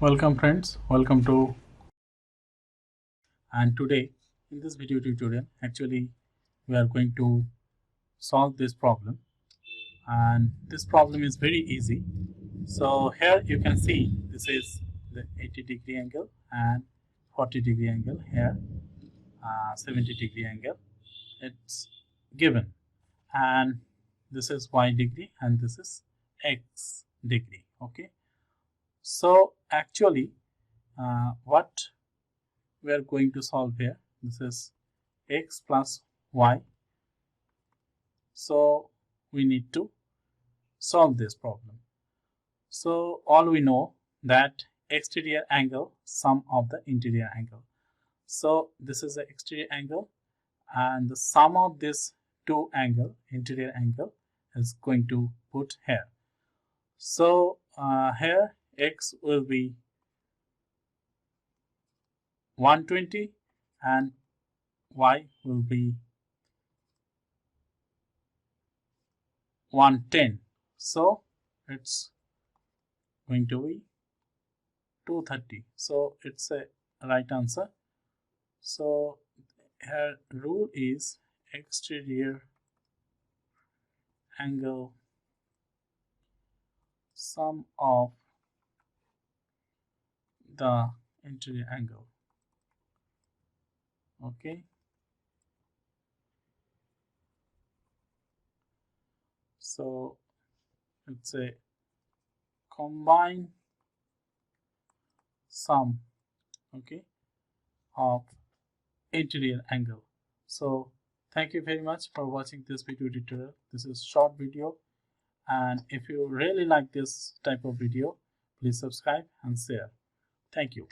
Welcome friends, welcome to and today in this video tutorial actually we are going to solve this problem, and this problem is very easy. So here you can see this is the 80-degree angle and 40-degree angle, here 70-degree angle it's given, and this is y degree and this is x degree. Okay, so actually what we are going to solve here, this is x plus y, so we need to solve this problem. So all we know that exterior angle sum of the interior angle, so this is the exterior angle and the sum of this two angle, interior angle, is going to put here. So here x will be 120 and y will be 110, so it's going to be 230, so it's a right answer. So here rule is exterior angle sum of the interior angle. Okay, so it's a combined sum, okay, of interior angle. So thank you very much for watching this video tutorial. This is short video, and if you really like this type of video, please subscribe and share. Thank you.